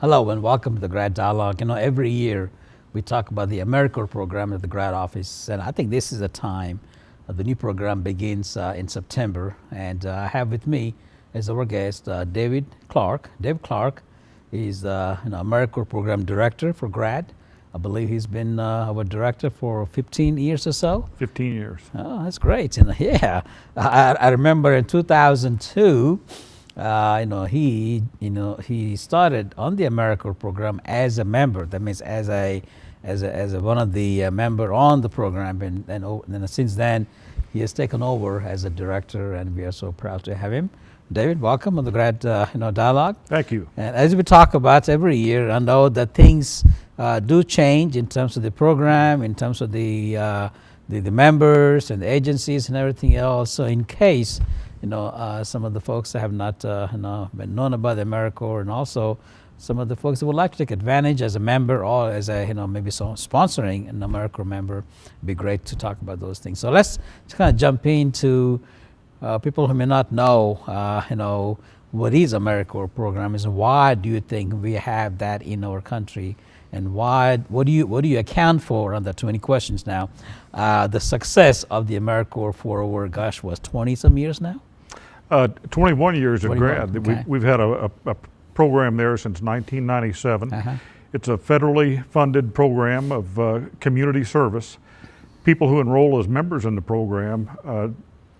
Hello and welcome to the GRADD Dialogue. You know, every year we talk about the Americorp program at the GRADD office, and I think this is a time the new program begins in September. And I have with me as our guest David Clark. Dave Clark is Americorp program director for GRADD. I believe he's been our director for 15 years or so. 15 years. Oh, that's great. And yeah, I remember in 2002. He started on the Americorp program as a member. That means as a one of the member on the program, and since then he has taken over as a director, and we are so proud to have him. David, welcome on the GRADD Dialogue. Thank you. And as we talk about every year, I know that things do change in terms of the program, in terms of the members and the agencies and everything else. So in case some of the folks that have not been known about the Americorp, and also some of the folks that would like to take advantage as a member or as a maybe sponsoring an Americorp member, it'd be great to talk about those things. So let's kind of jump into people who may not know what is Americorp program is, and why do you think we have that in our country, and what do you account for on the 20 questions now? The success of the Americorp for over, was 20 some years now. 21 years at 21, GRADD. okay. We've had a program there since 1997. Uh-huh. It's a federally funded program of community service. People who enroll as members in the program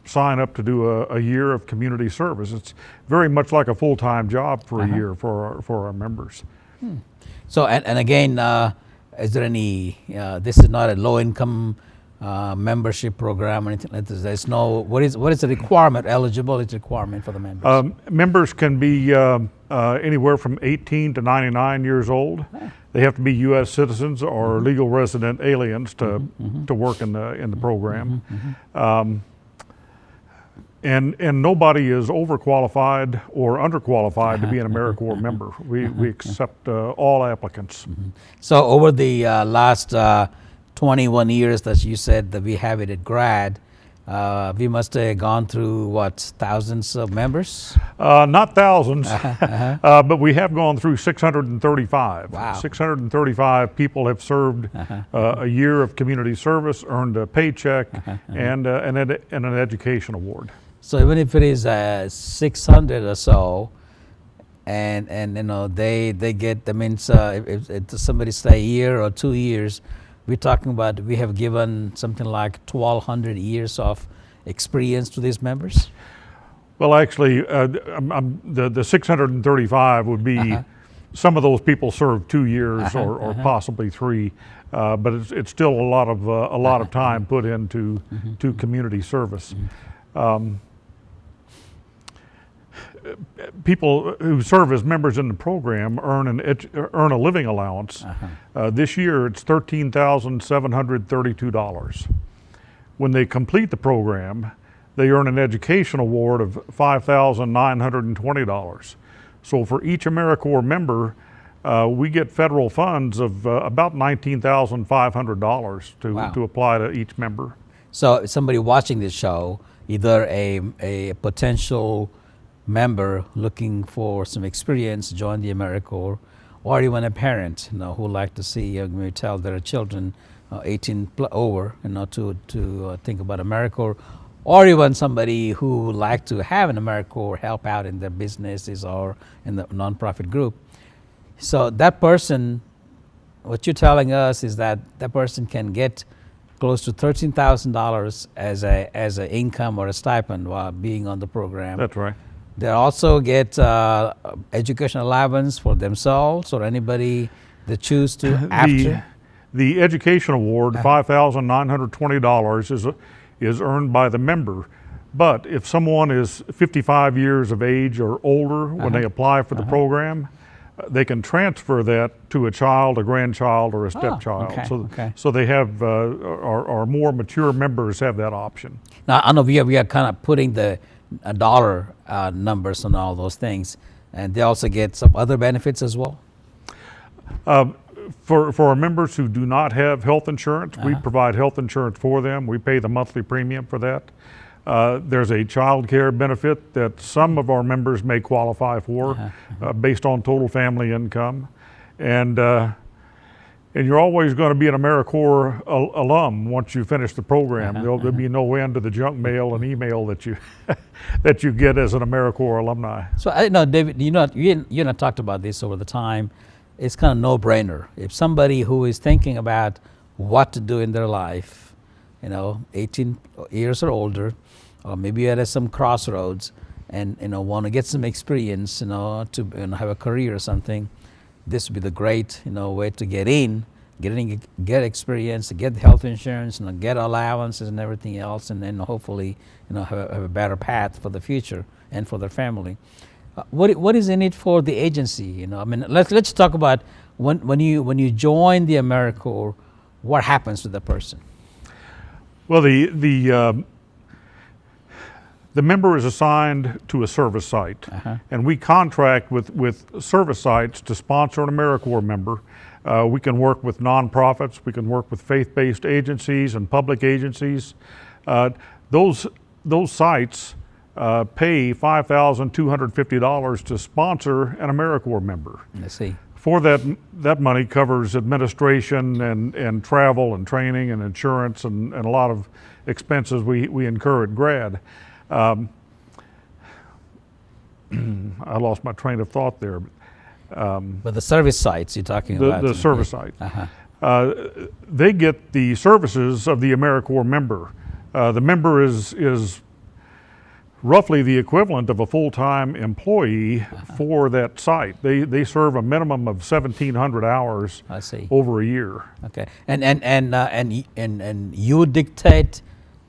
sign up to do a year of community service. It's very much like a full-time job for a year for our members. So, and again, is there any, this is not a low-income membership program or anything like this? There's no, what is the requirement, eligibility requirement for the members? Members can be anywhere from 18 to 99 years old. They have to be U.S. citizens or legal resident aliens to work in the program. And nobody is overqualified or underqualified to be an Americorp member. We accept all applicants. So over the last 21 years that you said that we have it at GRADD, we must have gone through, what, thousands of members? Not thousands, but we have gone through 635. Wow. 635 people have served a year of community service, earned a paycheck, and an education award. So even if it is 600 or so, and they get, that means if somebody stay a year or 2 years, we're talking about, we have given something like 1,200 years of experience to these members? Well, actually, the 635 would be, some of those people served 2 years or possibly 3, but it's still a lot of time put into community service. People who serve as members in the program earn a living allowance. This year it's $13,732. When they complete the program, they earn an education award of $5,920. So for each Americorp member, we get federal funds of about $19,500 to apply to each member. So somebody watching this show, either a potential member looking for some experience, join the Americorp, or even a parent who like to see, maybe tell their children 18 over to think about Americorp, or even somebody who would like to have an Americorp help out in their businesses or in the nonprofit group. So that person, what you're telling us is that person can get close to $13,000 as a income or a stipend while being on the program. That's right. They also get education allowance for themselves or anybody that choose to after. The education award, $5,920, is earned by the member. But if someone is 55 years of age or older when they apply for the program, they can transfer that to a child, a grandchild, or a stepchild. So they have, our more mature members have that option. Now I know we are kind of putting the dollar numbers on all those things, and they also get some other benefits as well. For our members who do not have health insurance, we provide health insurance for them. We pay the monthly premium for that. There's a child care benefit that some of our members may qualify for based on total family income. And you're always going to be an Americorp alum once you finish the program. There'll be no end to the junk mail and email that you that you get as an Americorp alumni. So I know, David, you and I talked about this over the time. It's kind of no-brainer. If somebody who is thinking about what to do in their life, 18 years or older, or maybe at some crossroads, and want to get some experience, to have a career or something, this would be the great, way to get experience, get health insurance, get allowances and everything else, and then hopefully, have a better path for the future and for their family. What is in it for the agency? Let's talk about when you join the Americorp, what happens to the person? Well, the member is assigned to a service site, and we contract with service sites to sponsor an Americorp member. We can work with nonprofits, we can work with faith-based agencies and public agencies. Those sites pay $5,250 to sponsor an Americorp member. I see. For that money covers administration and travel and training and insurance and a lot of expenses we incur at GRADD. I lost my train of thought there. But the service sites you're talking about. The service site. They get the services of the Americorp member. The member is roughly the equivalent of a full-time employee for that site. They serve a minimum of 1,700 hours I see. Over a year. Okay, and you dictate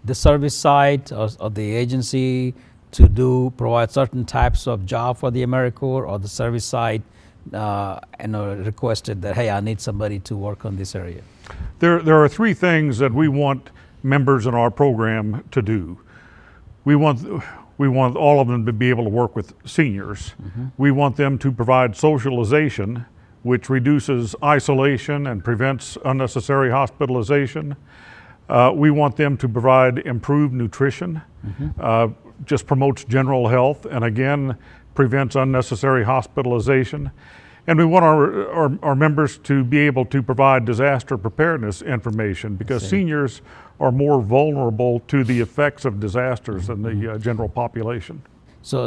the service site or the agency to provide certain types of job for the Americorp, or the service site requested that, hey, I need somebody to work on this area? There are three things that we want members in our program to do. We want all of them to be able to work with seniors. We want them to provide socialization, which reduces isolation and prevents unnecessary hospitalization. We want them to provide improved nutrition, just promotes general health, and again, prevents unnecessary hospitalization. And we want our members to be able to provide disaster preparedness information, because seniors are more vulnerable to the effects of disasters than the general population. So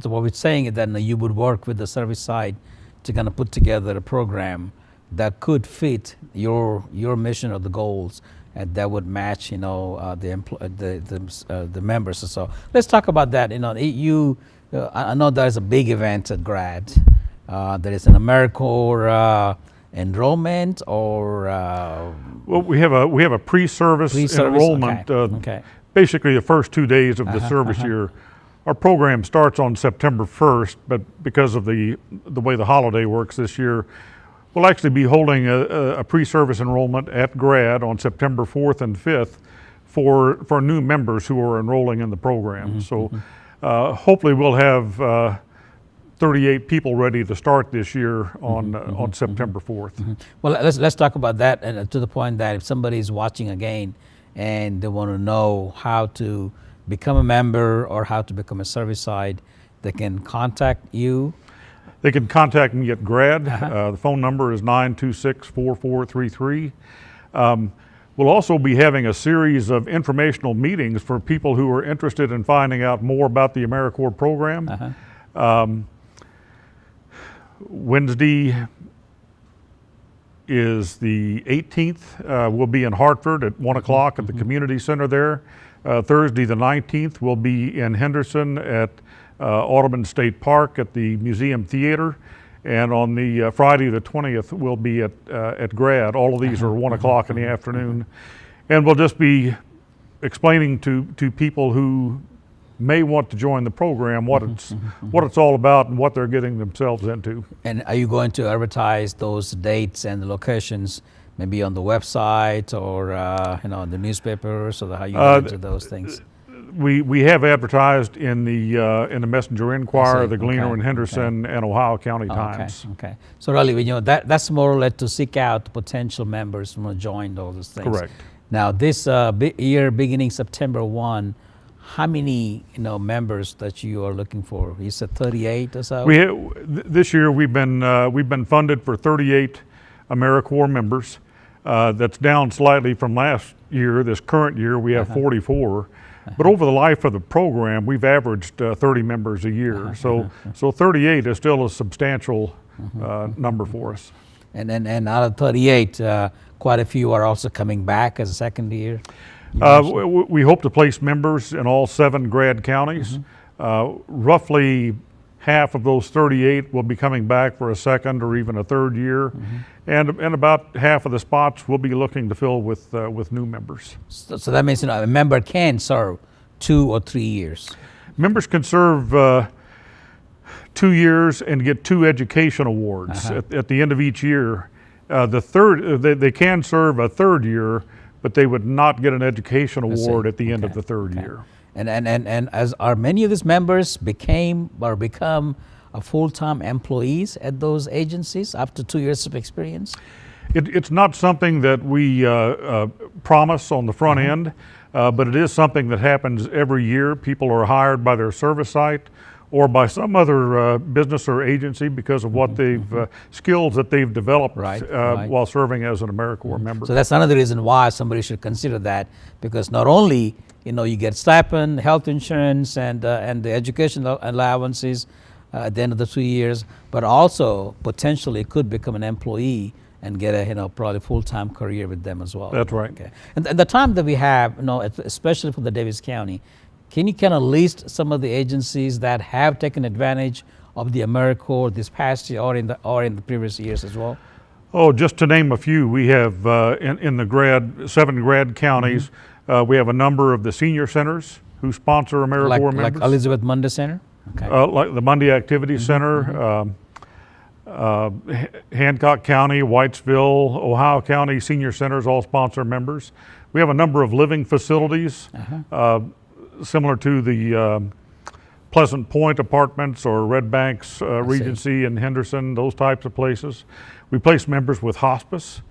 what we're saying is that you would work with the service side to kind of put together a program that could fit your mission or the goals, and that would match, the members. So let's talk about that. I know there's a big event at GRADD. There is an Americorp enrollment, or well, we have a pre-service enrollment. Okay. Basically, the first 2 days of the service year. Our program starts on September 1st, but because of the way the holiday works this year, we'll actually be holding a pre-service enrollment at GRADD on September 4th and 5th for new members who are enrolling in the program. So hopefully we'll have 38 people ready to start this year on September 4th. Well, let's talk about that, and to the point that if somebody is watching again and they want to know how to become a member or how to become a service side, they can contact you. They can contact me at GRADD. The phone number is 926-4433. We'll also be having a series of informational meetings for people who are interested in finding out more about the Americorp program. Wednesday is the 18th. We'll be in Hartford at 1 o'clock at the community center there. Thursday the 19th, we'll be in Henderson at Audubon State Park at the Museum Theater. And on the Friday the 20th, we'll be at GRADD. All of these are 1 o'clock in the afternoon. And we'll just be explaining to people who may want to join the program what it's all about and what they're getting themselves into. And are you going to advertise those dates and the locations maybe on the website or the newspapers, or how you going to do those things? We have advertised in the Messenger Inquirer, the Gleaner in Henderson, and Ohio County Times. Okay. So really, that's more or less to seek out potential members who want to join all those things. Correct. Now, this year beginning September 1, how many members that you are looking for? You said 38 or so. This year we've been funded for 38 Americorp members. That's down slightly from last year. This current year we have 44. But over the life of the program, we've averaged 30 members a year. So 38 is still a substantial number for us. And out of 38, quite a few are also coming back as a second year. We hope to place members in all 7 GRADD counties. Roughly half of those 38 will be coming back for a second or even a third year, and about half of the spots we'll be looking to fill with new members. So that means a member can serve 2 or 3 years. Members can serve 2 years and get 2 education awards at the end of each year. They can serve a third year, but they would not get an education award at the end of the third year. And as are many of these members become a full-time employees at those agencies after 2 years of experience? It's not something that we promise on the front end, but it is something that happens every year. People are hired by their service site or by some other business or agency because of what they've skills that they've developed while serving as an Americorp member. So that's another reason why somebody should consider that, because not only you get stipend, health insurance, and the educational allowances at the end of the 2 years, but also potentially could become an employee and get a probably full-time career with them as well. That's right. Okay. And the time that we have, especially for the Davis County, can you kind of list some of the agencies that have taken advantage of the Americorp this past year or in the previous years as well? Oh, just to name a few, we have in the 7 GRADD counties, we have a number of the senior centers who sponsor Americorp members. Like Elizabeth Mundy Center? Okay. Like the Mundy Activity Center, Hancock County, Whitesville, Ohio County senior centers all sponsor members. We have a number of living facilities, similar to the Pleasant Point Apartments or Red Banks Regency in Henderson, those types of places. We place members with hospice.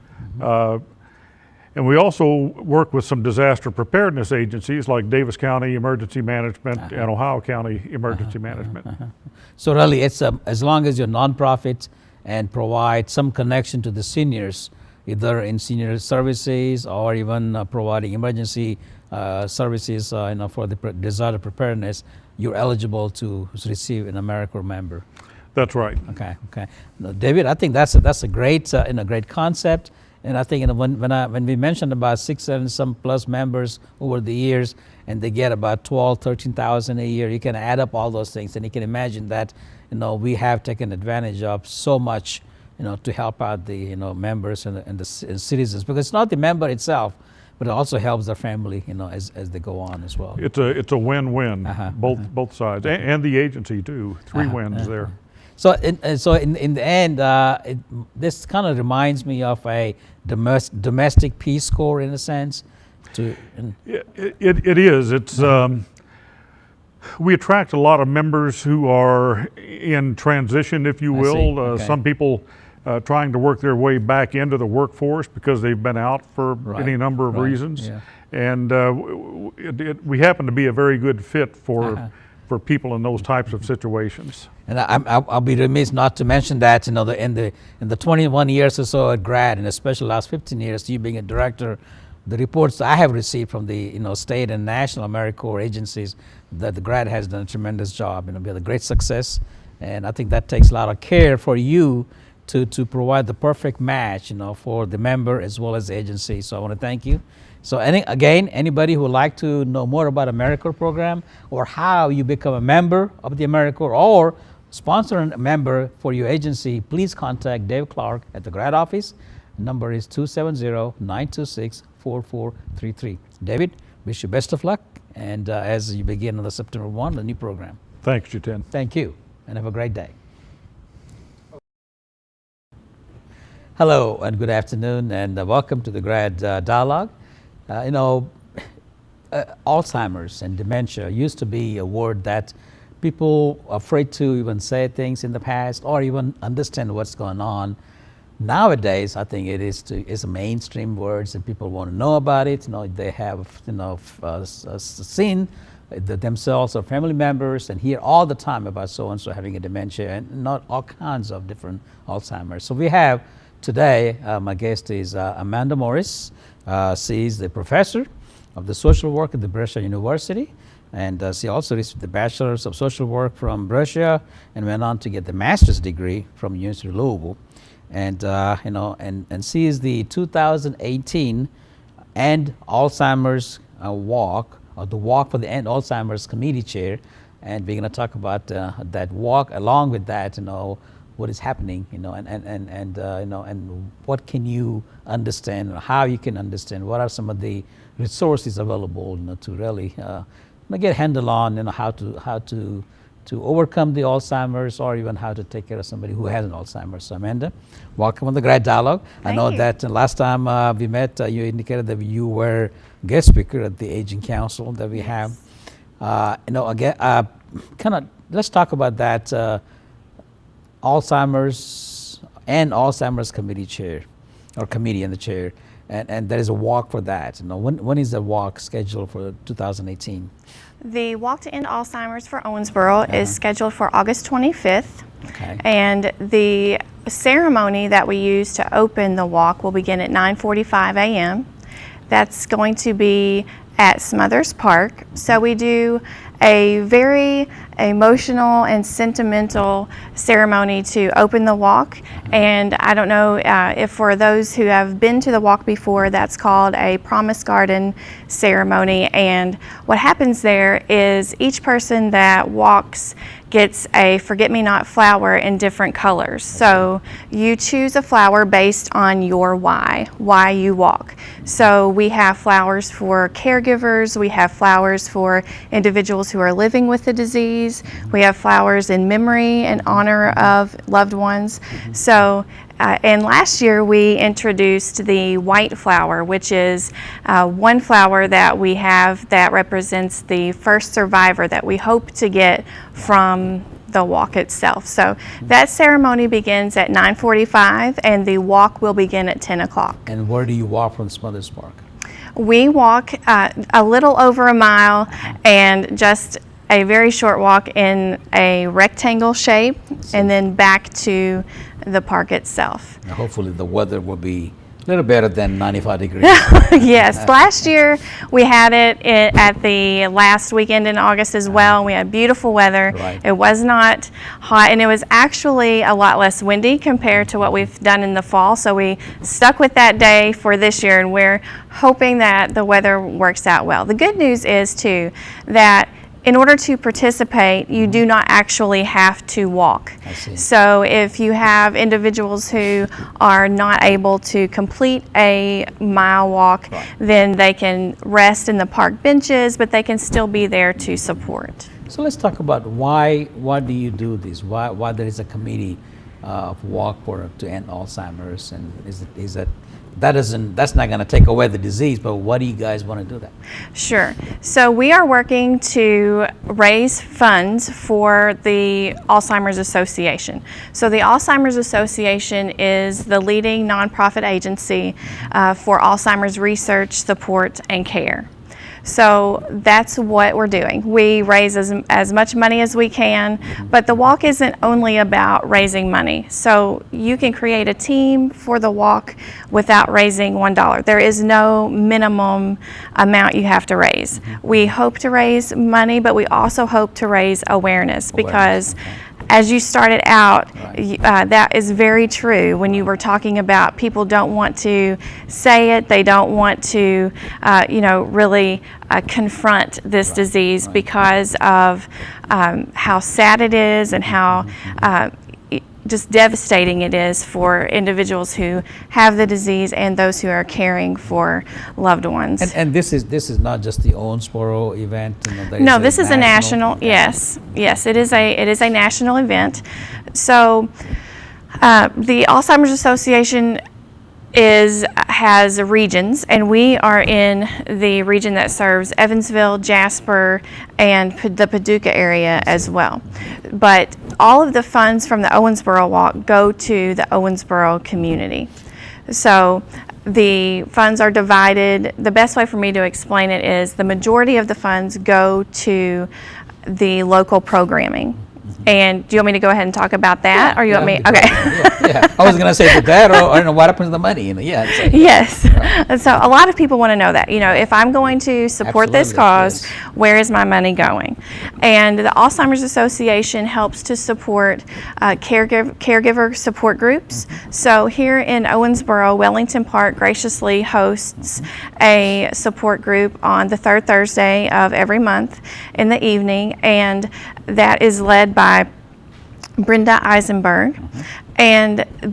And we also work with some disaster preparedness agencies like Davis County Emergency Management and Ohio County Emergency Management. So really, it's as long as you're nonprofit and provide some connection to the seniors, either in senior services or even providing emergency services for the disaster preparedness, you're eligible to receive an Americorp member. That's right. Okay. Now, David, I think that's a great great concept. And I think when we mentioned about 600 some plus members over the years, and they get about 13,000 a year, you can add up all those things, and you can imagine that we have taken advantage of so much, to help out the members and the citizens, because it's not the member itself, but it also helps their family, as they go on as well. It's a win-win, both sides, and the agency too. 3 wins there. So in the end, this kind of reminds me of a domestic Peace Corps in a sense. It is. It's we attract a lot of members who are in transition, if you will. Some people trying to work their way back into the workforce because they've been out for any number of reasons, and we happen to be a very good fit for people in those types of situations. And I'll be remiss not to mention that in the 21 years or so at GRADD, and especially the last 15 years, you being a director, the reports I have received from the state and national Americorp agencies, that the GRADD has done a tremendous job. We had a great success, and I think that takes a lot of care for you to provide the perfect match, for the member as well as the agency. So I want to thank you. So anybody who would like to know more about Americorp program or how you become a member of the Americorp or sponsor a member for your agency, please contact Dave Clark at the GRADD office. The number is 270-926-4433. David, wish you best of luck, and as you begin on the September 1, the new program. Thanks, Jiten. Thank you, and have a great day. Hello, and good afternoon, and welcome to the GRADD Dialogue. Alzheimer's and dementia used to be a word that people are afraid to even say things in the past or even understand what's going on. Nowadays, I think it's a mainstream words and people want to know about it. They have seen themselves or family members and hear all the time about so-and-so having a dementia and not all kinds of different Alzheimer's. So we have today, my guest is Amanda Morris. She is the professor of the social work at the Brescia University. And she also received the Bachelor's of Social Work from Brescia and went on to get the master's degree from University of Louisville. And and she is the 2018 End Alzheimer's Walk, or the Walk for the End Alzheimer's Committee Chair. And we're going to talk about that walk. Along with that, what is happening, and what can you understand, or how you can understand, what are some of the resources available, to really get a handle on, how to overcome the Alzheimer's, or even how to take care of somebody who has an Alzheimer's. So Amanda, welcome on the GRADD Dialogue. I know that last time we met, you indicated that you were guest speaker at the Aging Council that we have. Again, let's talk about that Alzheimer's and Alzheimer's Committee Chair, or committee and the chair. And there is a walk for that. When is the walk scheduled for 2018? The Walk to End Alzheimer's for Owensboro is scheduled for August 25th. Okay. And the ceremony that we use to open the walk will begin at 9:45 a.m. That's going to be at Smothers Park. So we do a very emotional and sentimental ceremony to open the walk. And I don't know if for those who have been to the walk before, that's called a Promise Garden ceremony. And what happens there is each person that walks gets a forget-me-not flower in different colors. So you choose a flower based on your why you walk. So we have flowers for caregivers, we have flowers for individuals who are living with the disease, we have flowers in memory and honor of loved ones. So and last year we introduced the white flower, which is one flower that we have that represents the first survivor that we hope to get from the walk itself. So that ceremony begins at 9:45 and the walk will begin at 10 o'clock. And where do you walk from Smothers Park? We walk a little over a mile and just a very short walk in a rectangle shape, and then back to the park itself. Now hopefully the weather will be a little better than 95 degrees. Yes, last year we had it at the last weekend in August as well. We had beautiful weather. Right. It was not hot, and it was actually a lot less windy compared to what we've done in the fall. So we stuck with that day for this year, and we're hoping that the weather works out well. The good news is too that in order to participate, you do not actually have to walk. I see. So if you have individuals who are not able to complete a mile walk, then they can rest in the park benches, but they can still be there to support. So let's talk about why do you do this? Why there is a committee of walk to end Alzheimer's, and that's not going to take away the disease, but why do you guys want to do that? Sure. So we are working to raise funds for the Alzheimer's Association. So the Alzheimer's Association is the leading nonprofit agency for Alzheimer's research, support, and care. So that's what we're doing. We raise as much money as we can, but the walk isn't only about raising money. So you can create a team for the walk without raising $1. There is no minimum amount you have to raise. We hope to raise money, but we also hope to raise awareness. Because as you started out, that is very true. When you were talking about people don't want to say it, they don't want to, really confront this disease because of how sad it is and how just devastating it is for individuals who have the disease and those who are caring for loved ones. And this is not just the Owensboro event. No, this is a national. Yes, it is a national event. So the Alzheimer's Association has regions, and we are in the region that serves Evansville, Jasper, and the Paducah area as well. But all of the funds from the Owensboro Walk go to the Owensboro community. So the funds are divided. The best way for me to explain it is the majority of the funds go to the local programming. And do you want me to go ahead and talk about that, or you want me? Okay. Yeah. I was going to say that, or I don't know what happens to the money. Yeah. So, yes. Right. So a lot of people want to know that. If I'm going to support this cause, yes, where is my money going? And the Alzheimer's Association helps to support caregiver support groups. So here in Owensboro, Wellington Park graciously hosts a support group on the third Thursday of every month in the evening, and that is led by Brenda Eisenberg,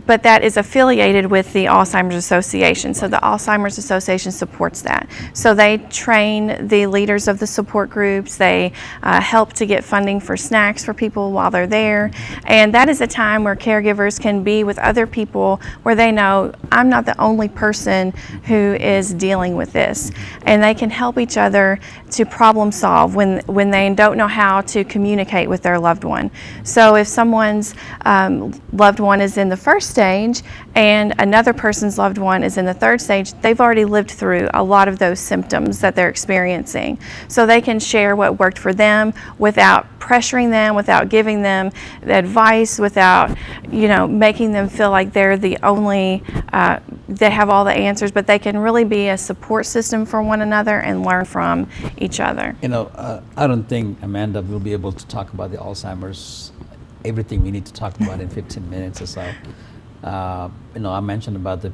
but that is affiliated with the Alzheimer's Association. So the Alzheimer's Association supports that. So they train the leaders of the support groups. They help to get funding for snacks for people while they're there. And that is a time where caregivers can be with other people where they know I'm not the only person who is dealing with this. And they can help each other to problem solve when they don't know how to communicate with their loved one. So if someone's loved one is in the first stage and another person's loved one is in the third stage, they've already lived through a lot of those symptoms that they're experiencing. So they can share what worked for them without pressuring them, without giving them the advice, without making them feel like they're the only, they have all the answers, but they can really be a support system for one another and learn from each other. I don't think, Amanda, will be able to talk about the Alzheimer's, everything we need to talk about in 15 minutes or so. I mentioned about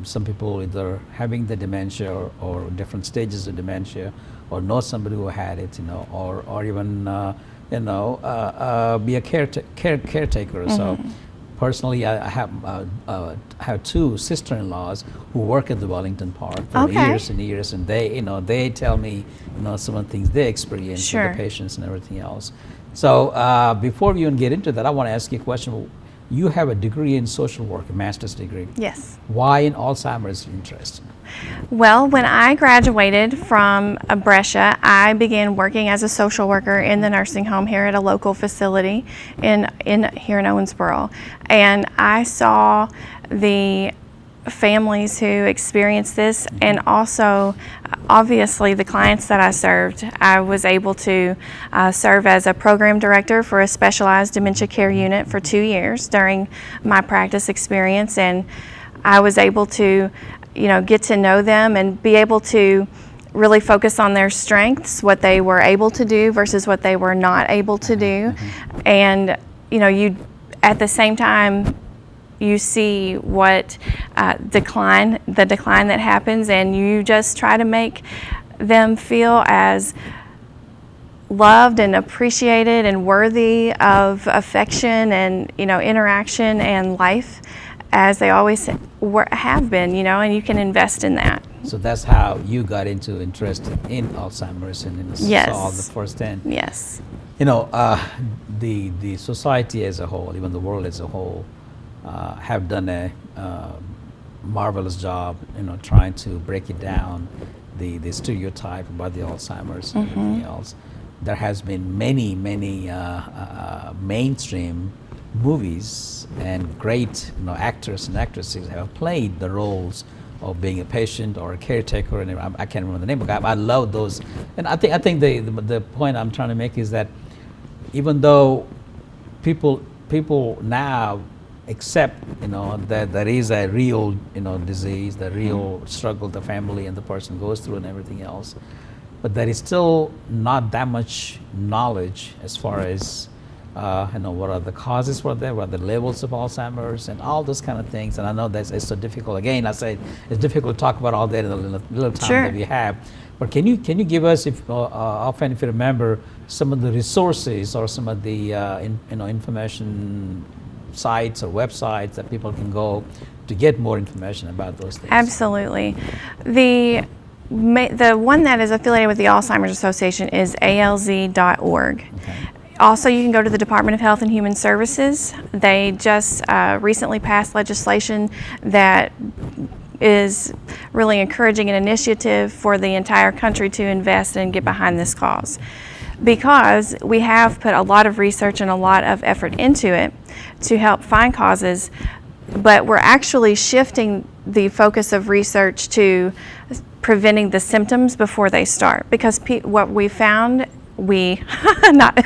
some people either having the dementia or different stages of dementia, or know somebody who had it, or even be a caretaker. So personally, I have two sister-in-laws who work at the Wellington Park for years and years, and they tell me some of the things they experience with the patients and everything else. So before we even get into that, I want to ask you a question. You have a degree in social work, a master's degree. Yes. Why in Alzheimer's interest? Well, when I graduated from Brescia, I began working as a social worker in the nursing home here at a local facility here in Owensboro. And I saw the families who experienced this, and also obviously the clients that I served. I was able to serve as a program director for a specialized dementia care unit for 2 years during my practice experience, and I was able to get to know them and be able to really focus on their strengths, what they were able to do versus what they were not able to do. And you at the same time you see what the decline that happens, and you just try to make them feel as loved and appreciated and worthy of affection and interaction and life as they always have been, and you can invest in that. So that's how you got interest in Alzheimer's and saw the first end. Yes. The society as a whole, even the world as a whole, have done a marvelous job, trying to break it down, the stereotype about the Alzheimer's and everything else. There has been many mainstream movies and great actors and actresses have played the roles of being a patient or a caretaker, and I can't remember the name, but I love those. And I think the point I'm trying to make is that even though people now accept that there is a real disease, the real struggle the family and the person goes through and everything else, but there is still not that much knowledge as far as what are the causes for that, what are the levels of Alzheimer's and all those kind of things. And I know that it's so difficult. Again, I say it's difficult to talk about all that in the little time that we have. But can you give us, if often if you remember, some of the resources or some of the information sites or websites that people can go to get more information about those things? Absolutely. The one that is affiliated with the Alzheimer's Association is alz.org. Okay. Also, you can go to the Department of Health and Human Services. They just recently passed legislation that is really encouraging an initiative for the entire country to invest and get behind this cause, because we have put a lot of research and a lot of effort into it to help find causes, but we're actually shifting the focus of research to preventing the symptoms before they start, because what we found, not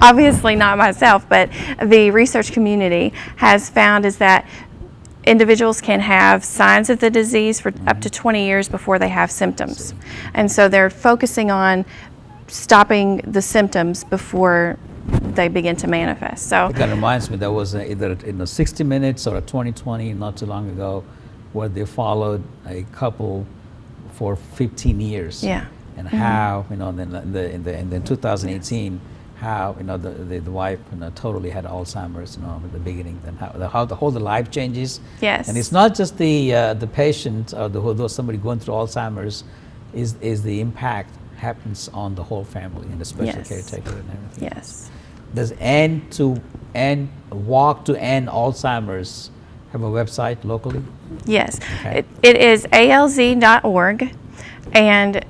obviously not myself, but the research community has found is that individuals can have signs of the disease for up to 20 years before they have symptoms. And so they're focusing on stopping the symptoms before they begin to manifest. So that reminds me, there was either in a 60 Minutes or a 2020 not too long ago, where they followed a couple for 15 years. Yeah. And how, in 2018, how, the wife, totally had Alzheimer's, at the beginning, then how the whole life changes. Yes. And it's not just the patient or somebody going through Alzheimer's, is the impact happens on the whole family and the special caretaker and everything. Yes. Does Walk to End Alzheimer's have a website locally? Yes. Okay. It is alz.org, and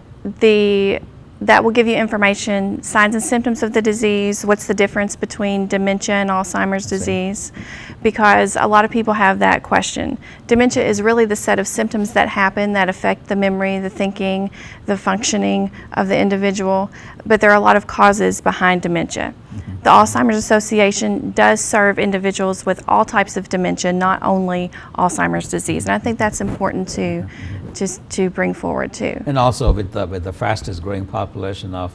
that will give you information, signs and symptoms of the disease, what's the difference between dementia and Alzheimer's disease, because a lot of people have that question. Dementia is really the set of symptoms that happen that affect the memory, the thinking, the functioning of the individual, but there are a lot of causes behind dementia. The Alzheimer's Association does serve individuals with all types of dementia, not only Alzheimer's disease, and I think that's important to bring forward too. And also with the fastest growing population of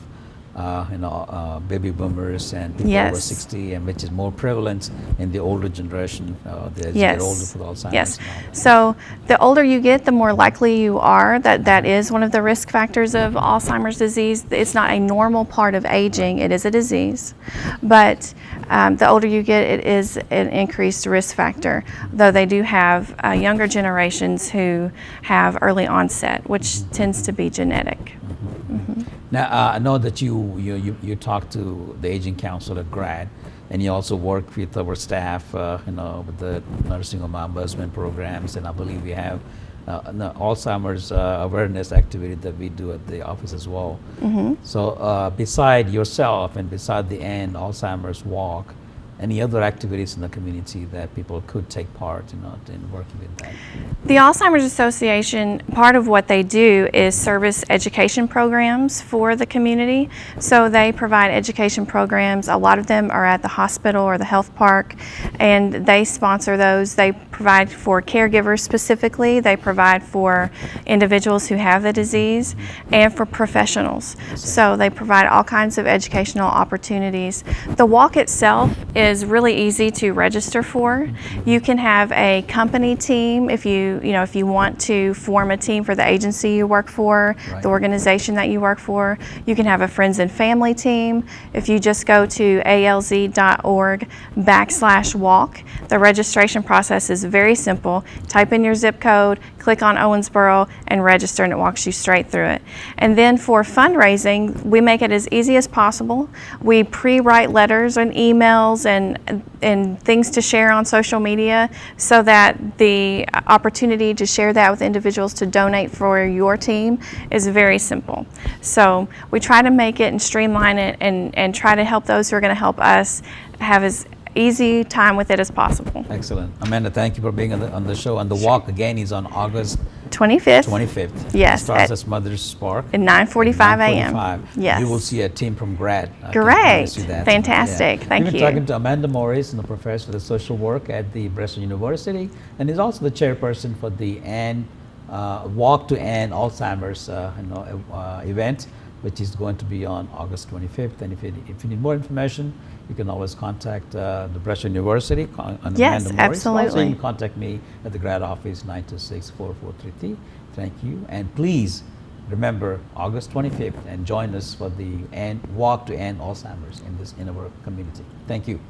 baby boomers and people over 60, and which is more prevalent in the older generation, as you get older for Alzheimer's. Yes. So the older you get, the more likely you are that is one of the risk factors of Alzheimer's disease. It's not a normal part of aging. It is a disease, but the older you get, it is an increased risk factor, though they do have younger generations who have early onset, which tends to be genetic. Now, I know that you talk to the Aging Council at GRADD, and you also work with our staff, with the nursing home ombudsman programs, and I believe we have Alzheimer's awareness activity that we do at the office as well. So beside yourself and beside the End Alzheimer's Walk, any other activities in the community that people could take part in working with that? The Alzheimer's Association, part of what they do is service education programs for the community. So they provide education programs. A lot of them are at the hospital or the health park, and they sponsor those. They provide for caregivers specifically. They provide for individuals who have the disease and for professionals. So they provide all kinds of educational opportunities. The walk itself is really easy to register for. You can have a company team if you want to form a team for the agency you work for, the organization that you work for. You can have a friends and family team. If you just go to alz.org/walk, the registration process is very simple. Type in your zip code, click on Owensboro, and register, and it walks you straight through it. And then for fundraising, we make it as easy as possible. We pre-write letters and emails and things to share on social media, so that the opportunity to share that with individuals to donate for your team is very simple. So we try to make it and streamline it and try to help those who are going to help us have as easy time with it as possible. Excellent. Amanda, thank you for being on the show. And the walk again is on August 25th. Yes. It starts at Mother's Park. At 9:45 a.m. Yes. You will see a team from GRADD. Great. Fantastic. Thank you. We've been talking to Amanda Morris, a professor of social work at the Breslin University, and is also the chairperson for the Walk to End Alzheimer's event, which is going to be on August 25th. And if you need more information, you can always contact the Breslin University on Yes, Amanda Morris. absolutely. Also, you can contact me at the GRADD office, 926-4433. Thank you. And please remember August 25th and join us for the Walk to End Alzheimer's in our community. Thank you.